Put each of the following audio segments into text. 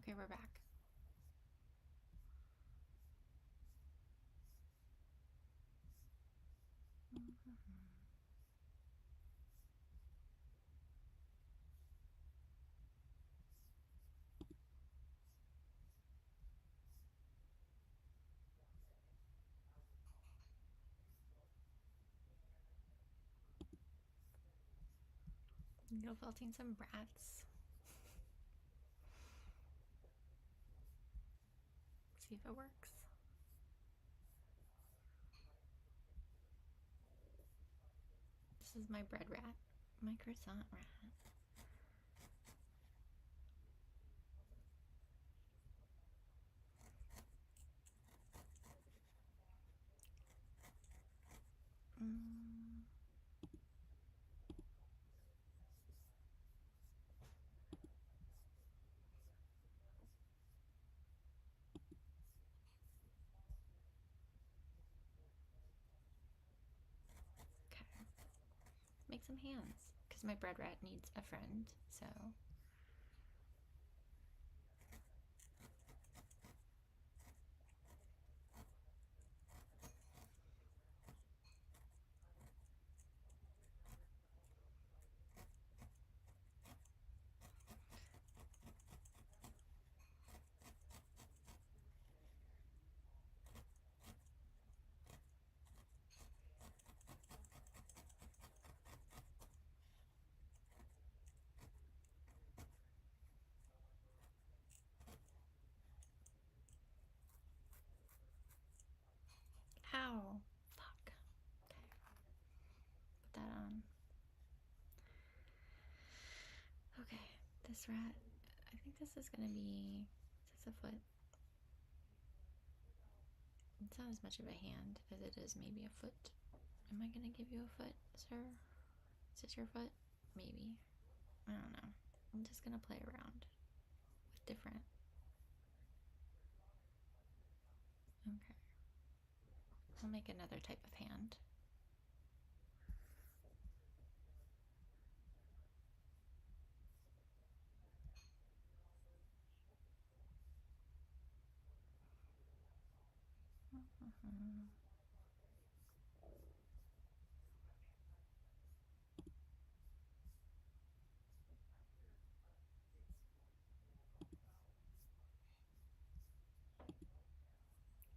Okay, we're back. Go felting some brats. See if it works. This is my bread rat, my croissant rat. Okay. Make some hands, because my bread rat needs a friend, so. Ow. Fuck. Okay. Put that on. Okay, this rat, I think this is gonna be, is this a foot? It's not as much of a hand as it is maybe a foot. Am I gonna give you a foot, sir? Is this your foot? Maybe. I don't know. I'm just gonna play around with different. Okay. I'll make another type of hand.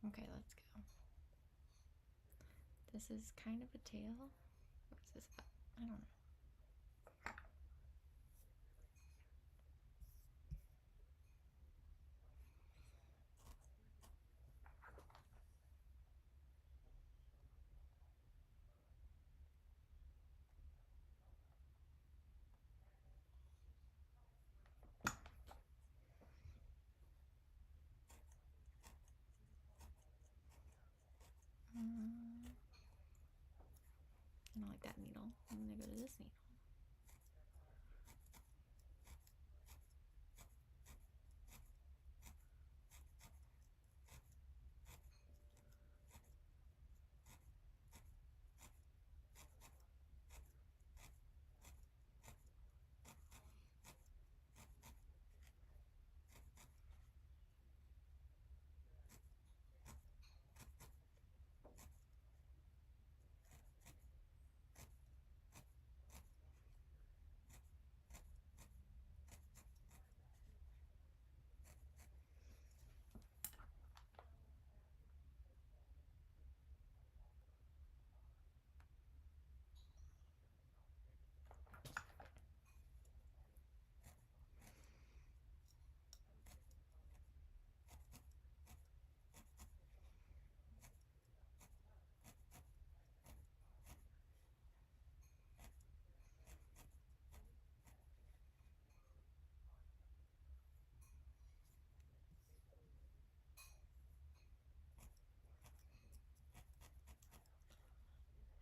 Okay, let's go. This is kind of a tail. What is this? I don't know. I don't like that needle. I'm gonna go to this needle.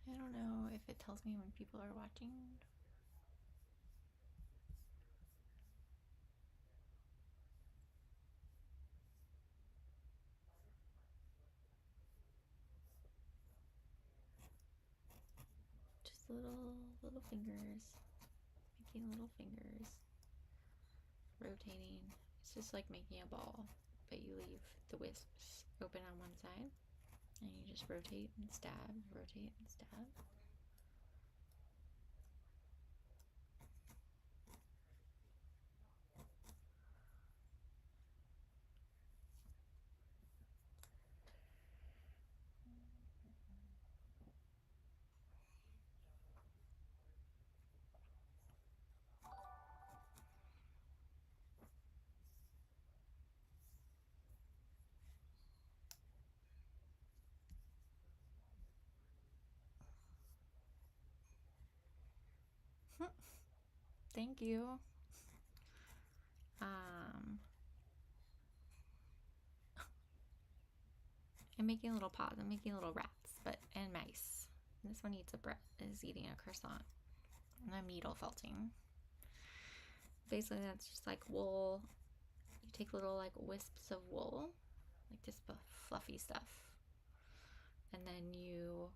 I don't know if it tells me when people are watching. Just little fingers, making little fingers, rotating. It's just like making a ball, but you leave the wisps open on one side, and you just rotate and stab, rotate and stab. Thank you. I'm making little paws. I'm making little rats, and mice. And this one eats is eating a croissant. And I'm needle felting. Basically, that's just like wool. You take little like wisps of wool, like just fluffy stuff, and then you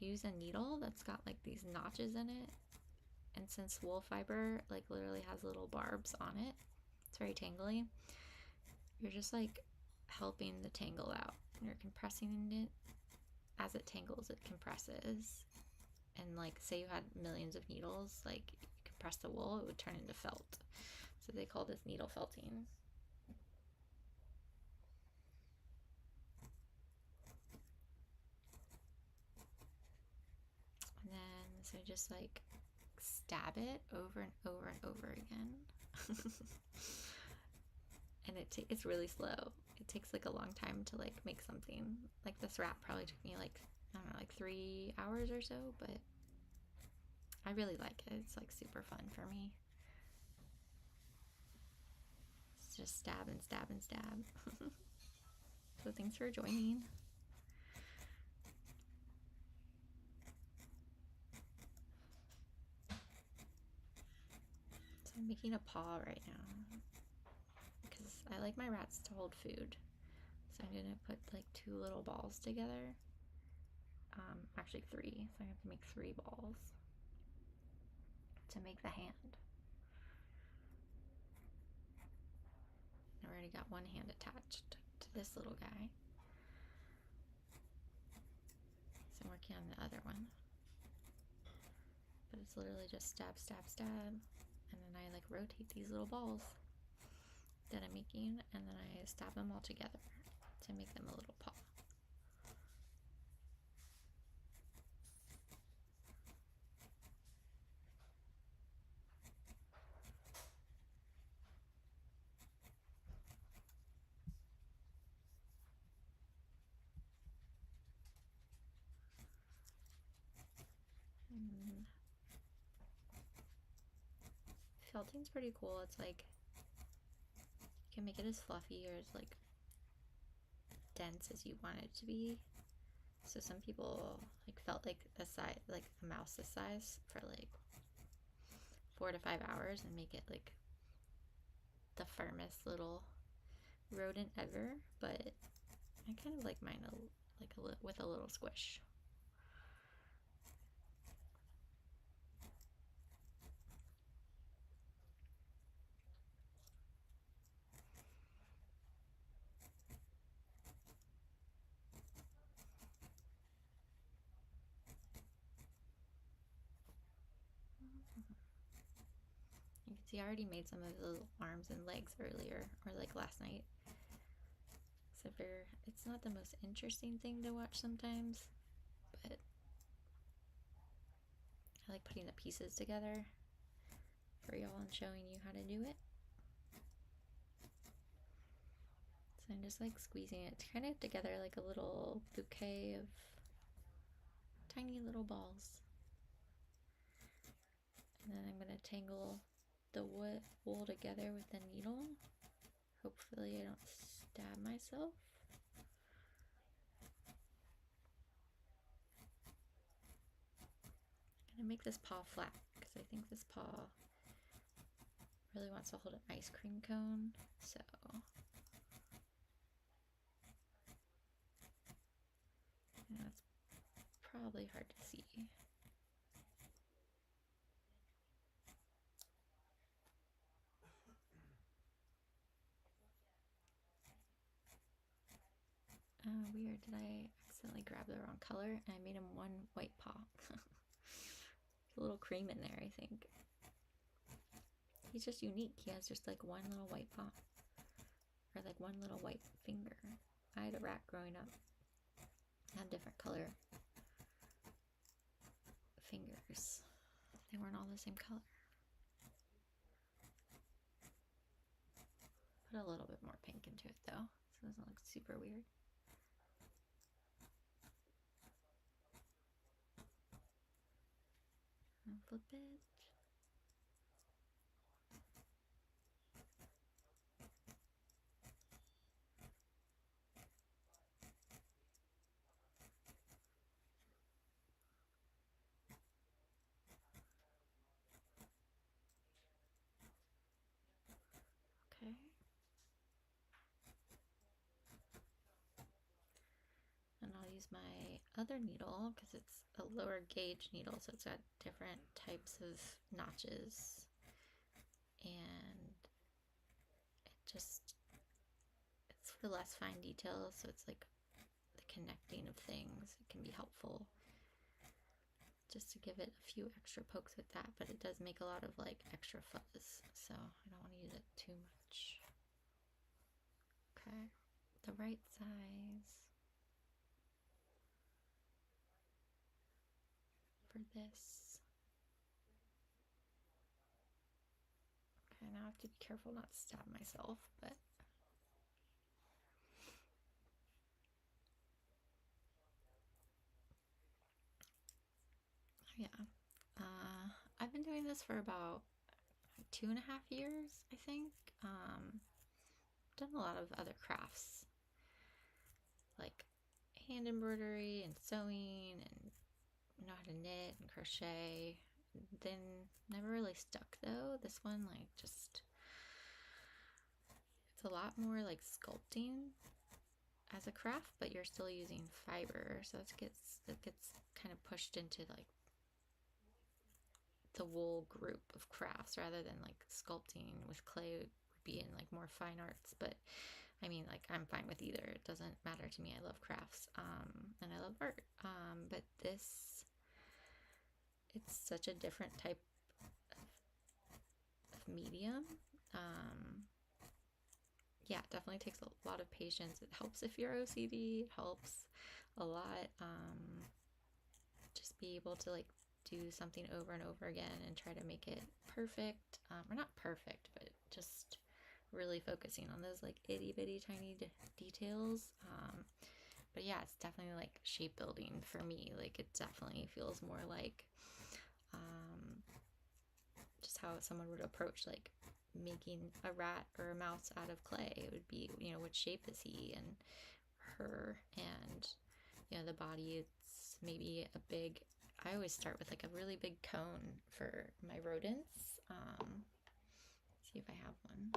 use a needle that's got like these notches in it. And since wool fiber like literally has little barbs on it, it's very tangly. You're just like helping the tangle out. You're compressing it. As it tangles, it compresses. And like say you had millions of needles, like you compress the wool, it would turn into felt. So they call this needle felting. And then so just like stab it over and over and over again. And it's really slow. It takes like a long time to like make something. Like this wrap probably took me like, I don't know, like 3 hours or so, but I really like it. It's like super fun for me. It's just stab and stab and stab. So thanks for joining. So I'm making a paw right now because I like my rats to hold food. So I'm gonna put like 2 little balls together. Actually 3. So I have to make 3 balls to make the hand. I already got one hand attached to this little guy. So I'm working on the other one. But it's literally just stab, stab, stab. And then I like rotate these little balls that I'm making, and then I stab them all together to make them a little paw. Felting's pretty cool. It's like you can make it as fluffy or as like dense as you want it to be. So some people like felt like a mouse this size for like 4 to 5 hours and make it like the firmest little rodent ever. But I kind of like mine with a little squish. You can see I already made some of the arms and legs earlier, or like last night. Except for it's not the most interesting thing to watch sometimes, but I like putting the pieces together for y'all and showing you how to do it. So I'm just like squeezing it kind of together like a little bouquet of tiny little balls. And then I'm going to tangle the wool together with the needle. Hopefully I don't stab myself. I'm going to make this paw flat because I think this paw really wants to hold an ice cream cone. So that's probably hard to see. Weird. Did I accidentally grab the wrong color? And I made him one white paw. A little cream in there, I think. He's just unique. He has just like one little white paw. Or like one little white finger. I had a rat growing up. Had different color fingers. They weren't all the same color. Put a little bit more pink into it though, so it doesn't look super weird. And flip it. Okay. And I'll use my other needle because it's a lower gauge needle, so it's got different types of notches. And it's for less fine details, so it's like the connecting of things. It can be helpful just to give it a few extra pokes with that, but it does make a lot of like extra fuzz, so I don't want to use it too much. Okay, the right size for this. Okay, now I have to be careful not to stab myself, but yeah. I've been doing this for about 2.5 years, I think. Done a lot of other crafts, like hand embroidery and sewing, and know how to knit and crochet. Then never really stuck though. This one, like, just it's a lot more like sculpting as a craft, but you're still using fiber, so it gets kind of pushed into like the wool group of crafts rather than like sculpting with clay would be in like more fine arts. But I mean, like, I'm fine with either. It doesn't matter to me. I love crafts, and I love art. But this, it's such a different type of medium. Yeah, it definitely takes a lot of patience. It helps if you're OCD. It helps a lot. Just be able to like do something over and over again and try to make it perfect, or not perfect, but just really focusing on those like itty bitty tiny details. But yeah, it's definitely like shape building for me. Like, it definitely feels more like just how someone would approach like making a rat or a mouse out of clay. It would be, what shape is he and her, and the body, it's maybe a big, I always start with like a really big cone for my rodents. See if I have one.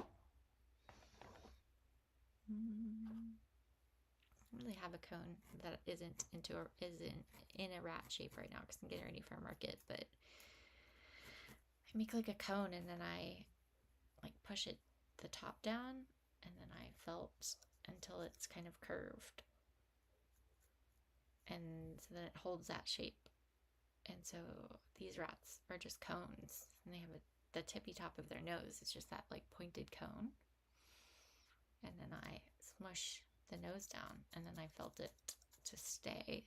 I don't really have a cone that isn't in a rat shape right now because I'm getting ready for a market, but I make like a cone and then I like push it the top down, and then I felt until it's kind of curved, and so then it holds that shape. And so these rats are just cones, and they have the tippy top of their nose is just that like pointed cone, and then I smush the nose down, and then I felt it to stay.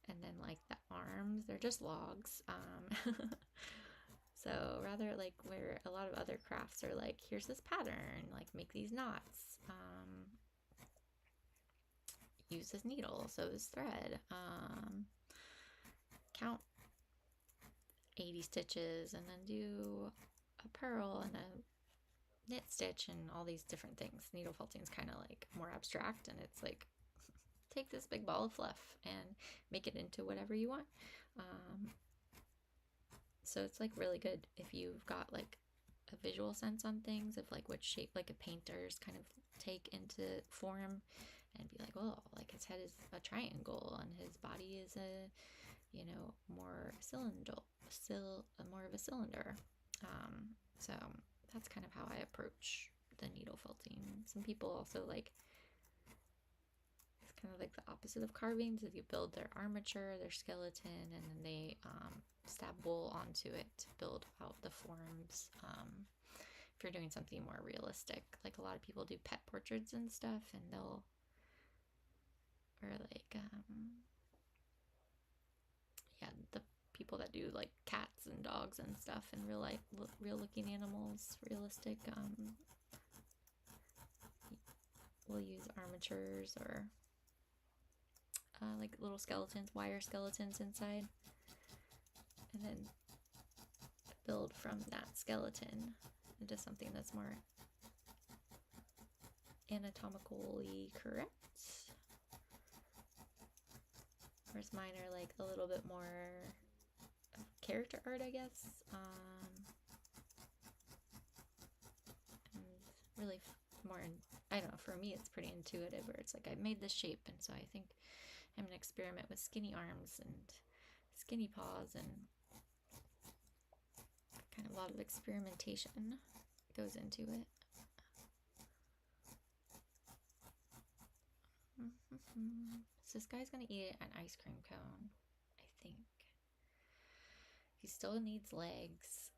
And then like the arms, they're just logs. So rather like where a lot of other crafts are like, here's this pattern, like make these knots, use this needle, sew this thread, count 80 stitches, and then do a purl and a knit stitch and all these different things. Needle felting is kind of like more abstract, and it's like, take this big ball of fluff and make it into whatever you want. So it's like really good if you've got like a visual sense on things, of like what shape like a painter's kind of take into form, and be like, oh, like his head is a triangle and his body is a more more of a cylinder. So that's kind of how I approach the needle felting. Some people also like kind of like the opposite of carvings, is you build their armature, their skeleton, and then they stab wool onto it to build out the forms. If you're doing something more realistic, like a lot of people do pet portraits and stuff, and they'll, or like yeah, the people that do like cats and dogs and stuff and real life, real looking animals, realistic, we'll use armatures or like little skeletons, wire skeletons inside, and then build from that skeleton into something that's more anatomically correct. Whereas mine are like a little bit more character art, I guess. And really more, I don't know, for me it's pretty intuitive, where it's like I made this shape, and so I think I'm gonna experiment with skinny arms and skinny paws, and kind of a lot of experimentation goes into it. So this guy's gonna eat an ice cream cone, I think. He still needs legs,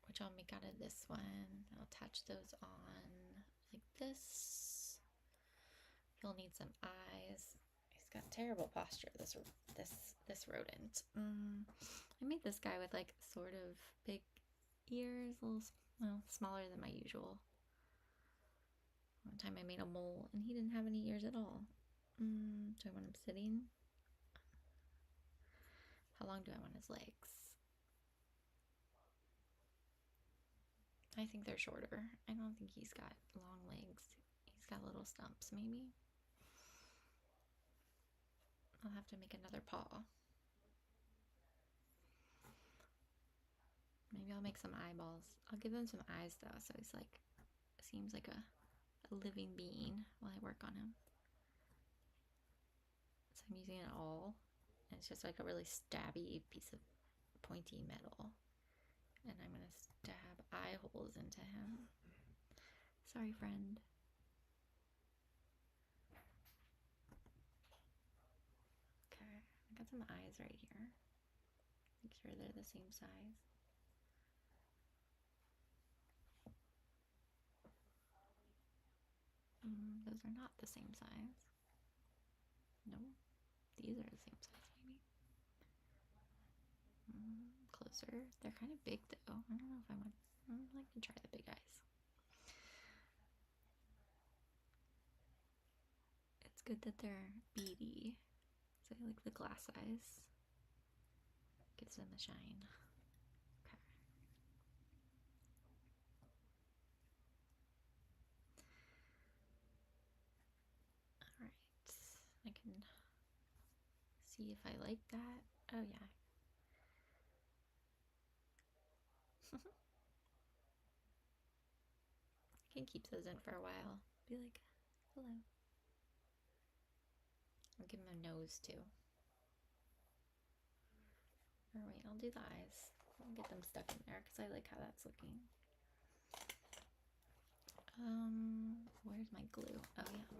which I'll make out of this one. I'll attach those on like this. He'll need some eyes. He's got terrible posture, this rodent. I made this guy with like sort of big ears, a little, well, smaller than my usual. One time I made a mole and he didn't have any ears at all. So I want him sitting. How long do I want his legs? I think they're shorter. I don't think he's got long legs. He's got little stumps, maybe. I'll have to make another paw. Maybe I'll make some eyeballs. I'll give him some eyes though, so he's like, seems like a living being while I work on him. So I'm using it all. And it's just like a really stabby piece of pointy metal. And I'm gonna stab eye holes into him. Sorry, friend. Okay, I got some eyes right here. Make sure they're the same size. Those are not the same size. No, these are the same size, maybe. Closer. They're kind of big though. I don't know if I want. I'd like to try the big eyes. It's good that they're beady, so I like the glass eyes. Gives them a shine. Okay. Alright. I can see if I like that. Oh yeah. I can keep those in for a while. Be like, hello. I'll give him a nose too. Or wait, I'll do the eyes. I'll get them stuck in there because I like how that's looking. Where's my glue? Oh yeah.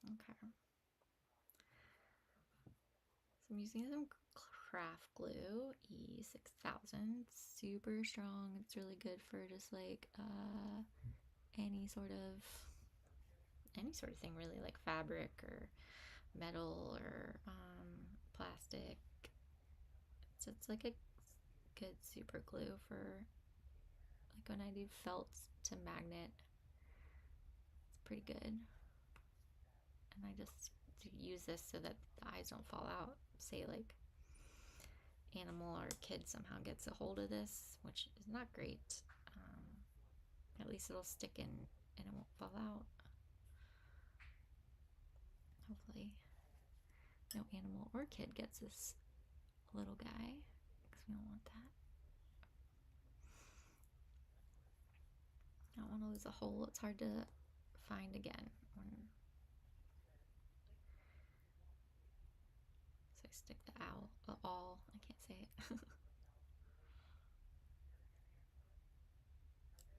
Okay. So I'm using some craft glue, E6000. Super strong. It's really good for just like any sort of thing really, like fabric or metal or plastic. So it's like a good super glue for like when I do felts to magnet. It's pretty good. And I just use this so that the eyes don't fall out. Say like animal or kid somehow gets a hold of this, which is not great. At least it'll stick in and it won't fall out. Hopefully no animal or kid gets this little guy, because we don't want that. I don't want to lose a hole. It's hard to find again. So I stick the owl, all, I can't say it.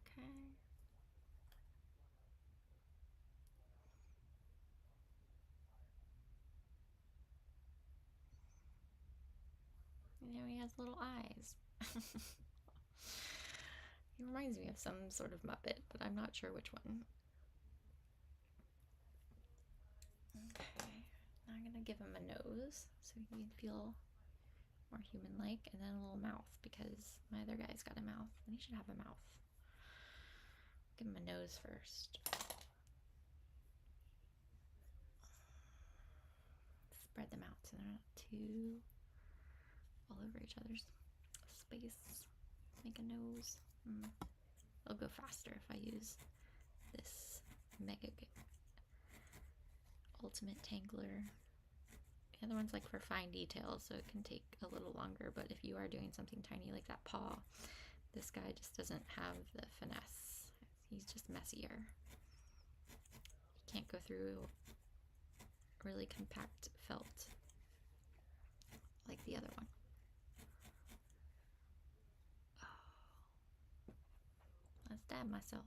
Okay. And now he has little eyes. He reminds me of some sort of Muppet, but I'm not sure which one. Okay, now I'm gonna give him a nose so he can feel more human-like, and then a little mouth because my other guy's got a mouth and he should have a mouth. Give him a nose first. Spread them out so they're not too all over each other's space. Make a nose. It'll go faster if I use this mega ultimate tangler. The other one's like for fine details, so it can take a little longer, but if you are doing something tiny like that paw, this guy just doesn't have the finesse. He's just messier. He can't go through really compact felt like the other one. Oh, I stabbed myself.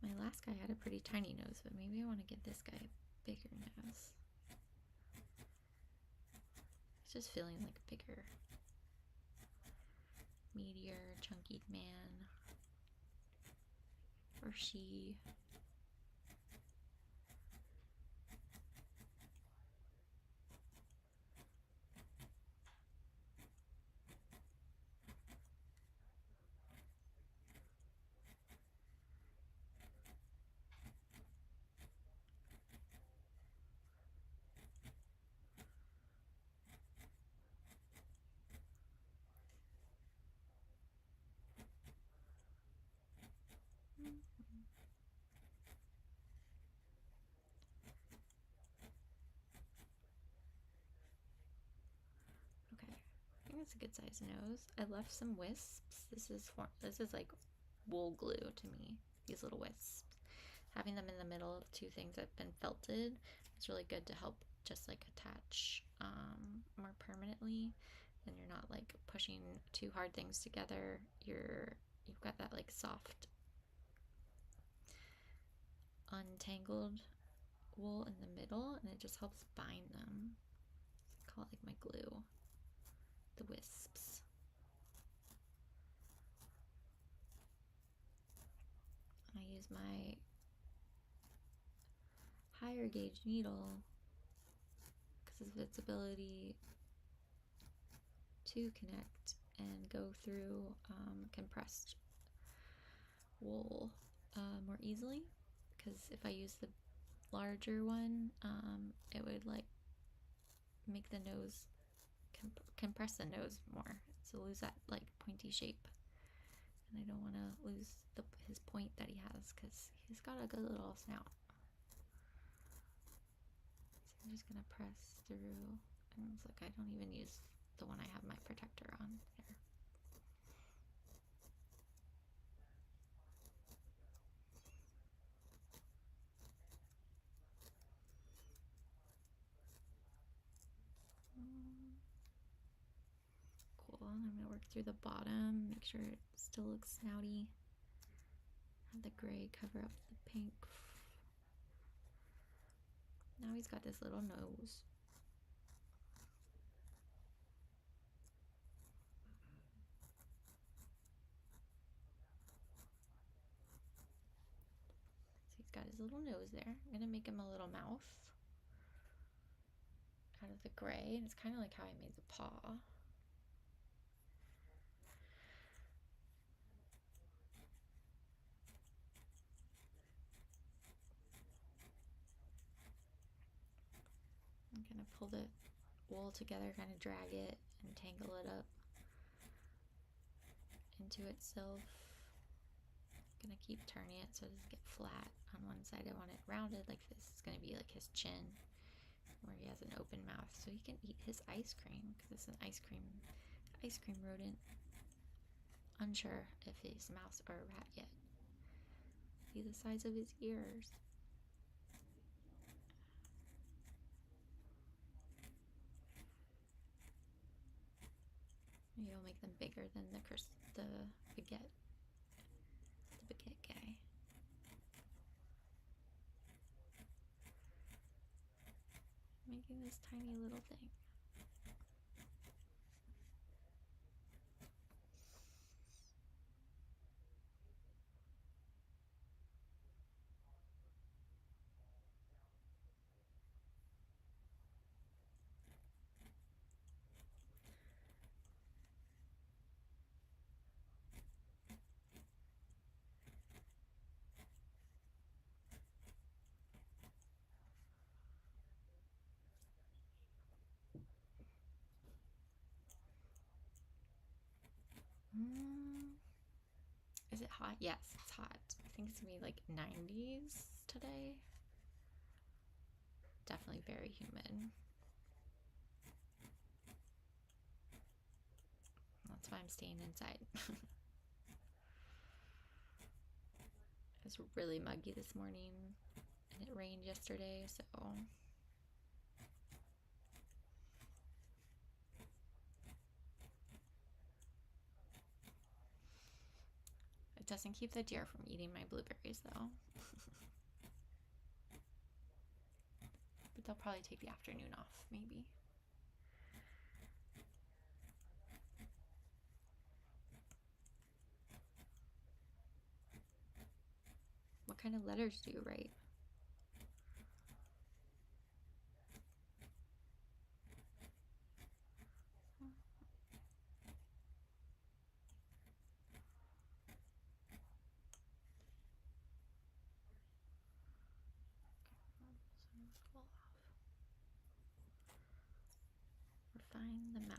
My last guy had a pretty tiny nose, but maybe I want to get this guy a bigger nose. It's just feeling like a bigger, meatier, chunky man. Or she. Okay, I think it's a good sized nose. I left some wisps. This is like wool glue to me. These little wisps. Having them in the middle of two things that have been felted is really good to help just like attach more permanently. And you're not like pushing two hard things together. You've got that like soft untangled wool in the middle, and it just helps bind them. I call it like my glue. The wisps. I use my higher gauge needle because of its ability to connect and go through compressed wool more easily, because if I use the larger one, it would like make the nose compress the nose more, so lose that like pointy shape, and I don't want to lose his point that he has because he's got a good little snout. So I'm just gonna press through, and it's like I don't even use the one I have my protector on there. Cool, and I'm gonna work through the bottom, make sure it still looks snouty. Have the gray cover up the pink. Now he's got this little nose. So he's got his little nose there. I'm gonna make him a little mouth out of the gray, and it's kind of like how I made the paw. I'm gonna pull the wool together, kind of drag it and tangle it up into itself. I'm gonna keep turning it so it doesn't get flat on one side. I want it rounded like this. It's gonna be like his chin, where he has an open mouth, so he can eat his ice cream because it's an ice cream rodent. Unsure if he's a mouse or a rat yet. be the size of his ears. Maybe I'll make them bigger than the baguette. The baguette guy. Making this tiny little thing. Is it hot? Yes, it's hot. I think it's gonna be like 90s today. Definitely very humid. That's why I'm staying inside. It was really muggy this morning and it rained yesterday, so it doesn't keep the deer from eating my blueberries though. But they'll probably take the afternoon off, maybe. What kind of letters do you write? Refine the mouth.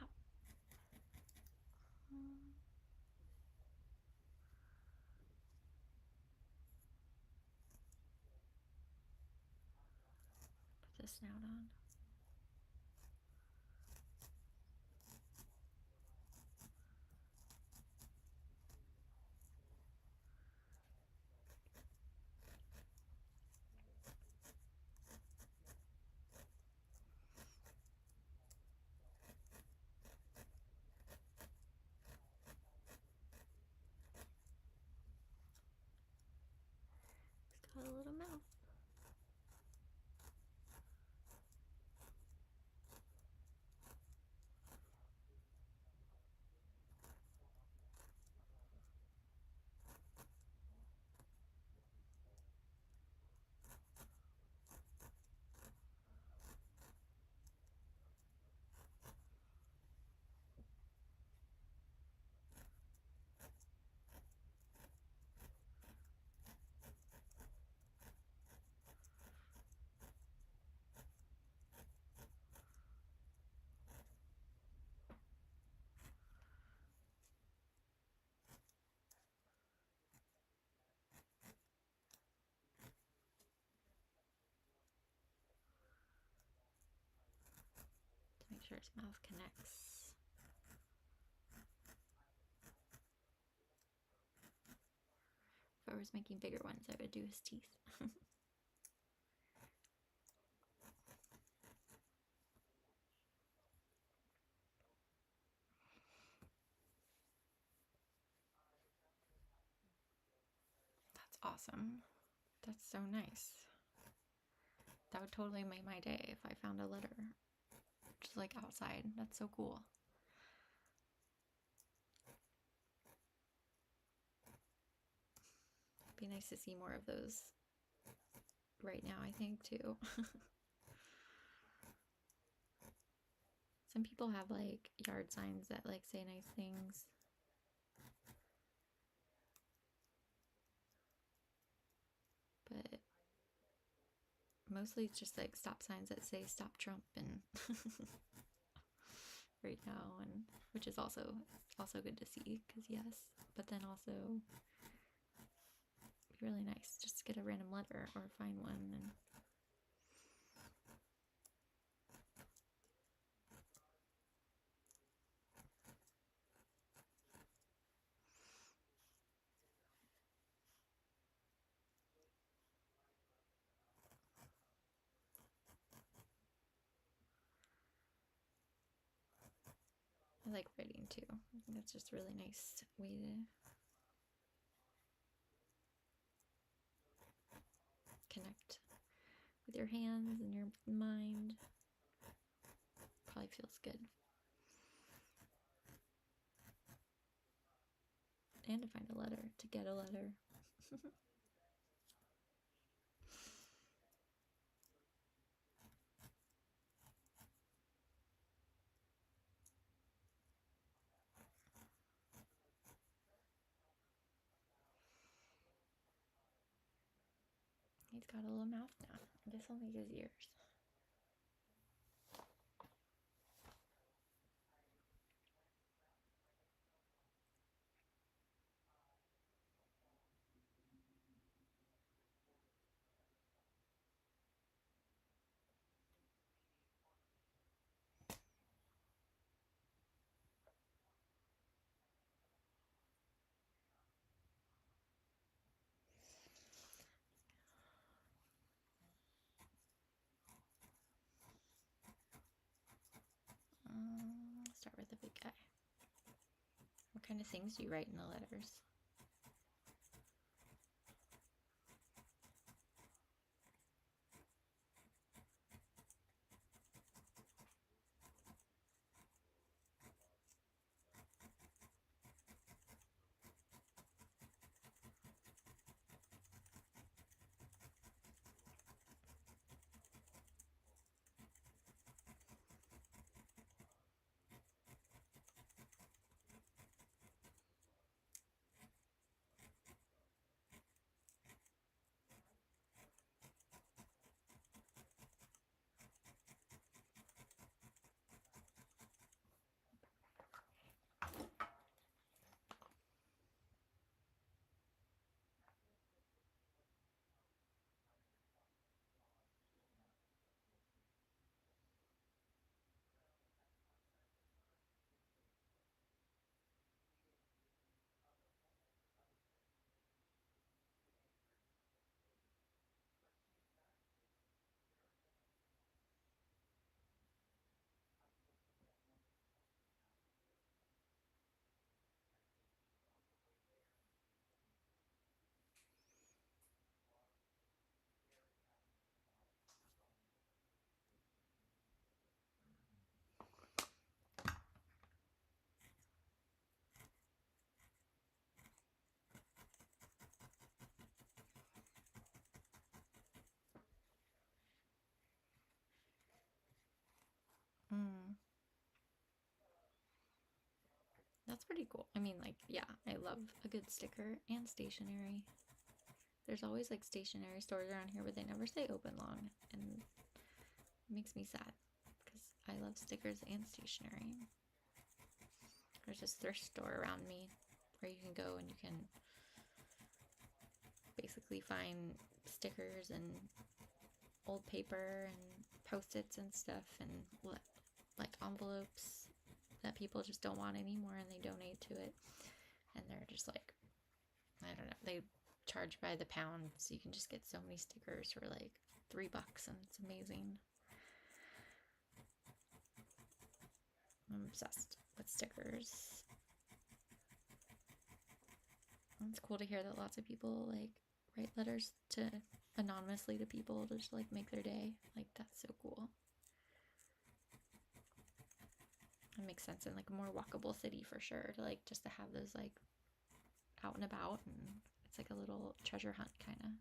Ow. Put the snout on. It's got a little mouth. To make sure his mouth connects. If I was making bigger ones, I would do his teeth. That's awesome. That's so nice. That would totally make my day if I found a letter just like outside. That's so cool. It'd be nice to see more of those right now, I think, too. Some people have like yard signs that like say nice things. But mostly it's just like stop signs that say stop Trump and right now, and which is also good to see, because yes, but then also be really nice just to get a random letter or find one. And I like writing too. I think that's just a really nice way to connect with your hands and your mind. Probably feels good. And to find a letter, to get a letter. He's got a little mouth now. I guess I'll make his ears. Start with the big guy. What kind of things do you write in the letters? That's pretty cool. I mean, like, yeah, I love a good sticker and stationery. There's always like stationery stores around here, but they never stay open long, and it makes me sad because I love stickers and stationery. There's this thrift store around me where you can go and you can basically find stickers and old paper and post-its and stuff, and like envelopes that people just don't want anymore, and they donate to it. And they're just like, I don't know, they charge by the pound, so you can just get so many stickers for like $3, and it's amazing. I'm obsessed with stickers. And it's cool to hear that lots of people like write letters to anonymously to people to just like make their day. Like, that's so cool. It makes sense in like a more walkable city for sure, to like just to have those like out and about, and it's like a little treasure hunt kind of.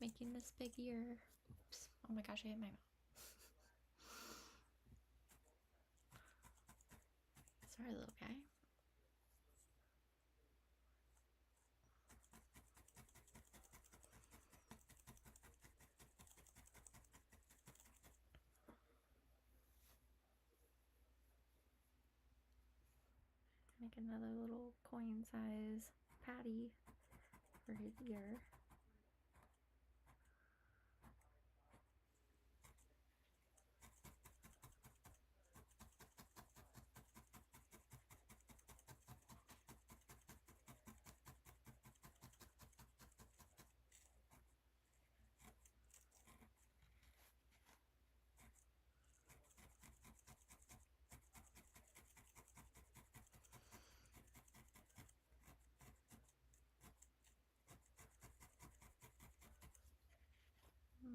making this big ear. Oops. Oh my gosh, I hit my mouth. Sorry, little guy. Make another little coin size patty for his ear.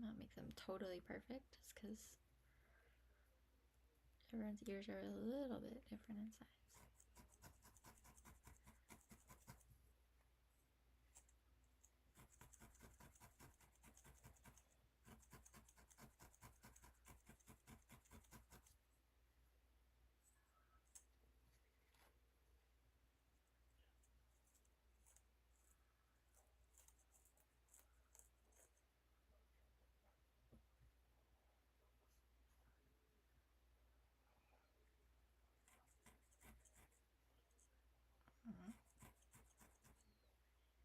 Not make them totally perfect just because everyone's ears are a little bit different in size.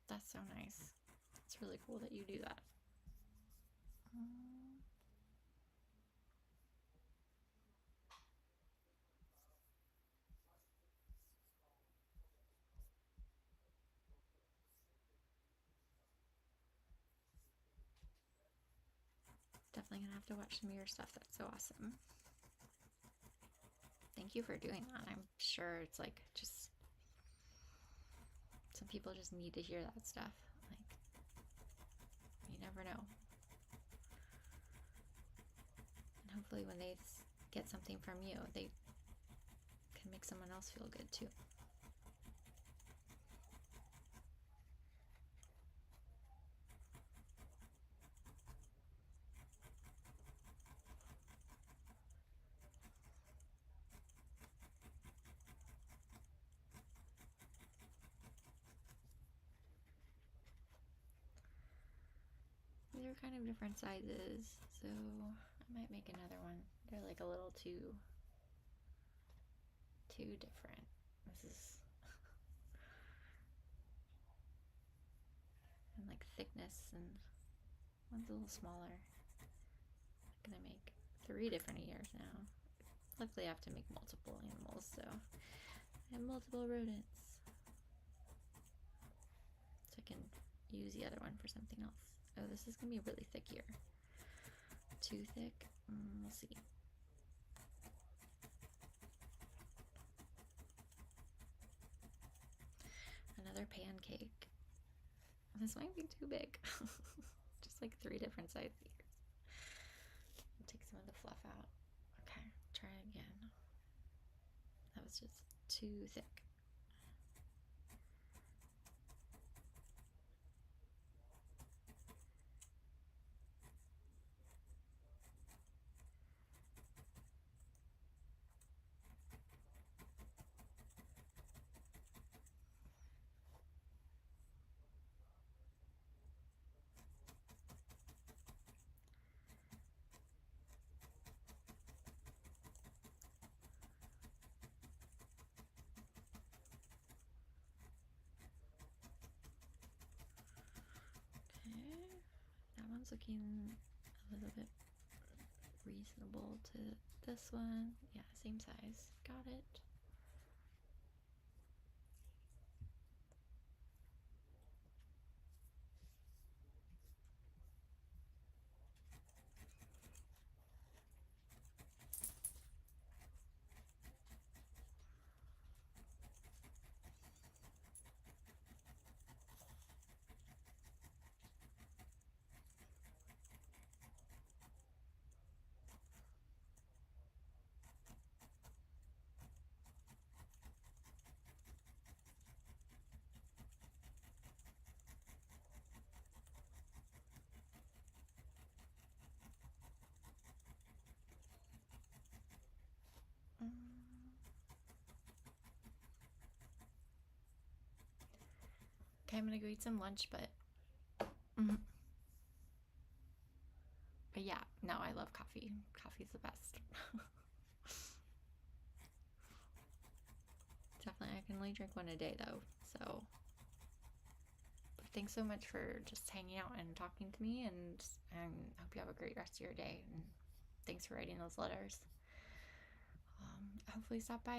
That's so nice. It's really cool that you do that. Definitely gonna have to watch some of your stuff. That's so awesome. Thank you for doing that. I'm sure it's like just some people just need to hear that stuff. Like, you never know. And hopefully when they get something from you, they can make someone else feel good too. These are kind of different sizes, so I might make another one. They're like a little too different. This is and like thickness, and one's a little smaller. I'm gonna make 3 different ears now. Luckily I have to make multiple animals, so I have multiple rodents. So I can use the other one for something else. Oh, this is gonna be a really thick ear. Too thick? We'll see. Another pancake. This might be too big. Just like 3 different size ears. I'll take some of the fluff out. Okay, try again. That was just too thick. That one's looking a little bit reasonable to this one. Yeah, same size. Got it. Okay, I'm gonna go eat some lunch, but mm-hmm. But yeah, no, I love coffee. Coffee's the best. Definitely, I can only drink one a day though. So, but thanks so much for just hanging out and talking to me, and I hope you have a great rest of your day. And thanks for writing those letters. Hopefully, stop by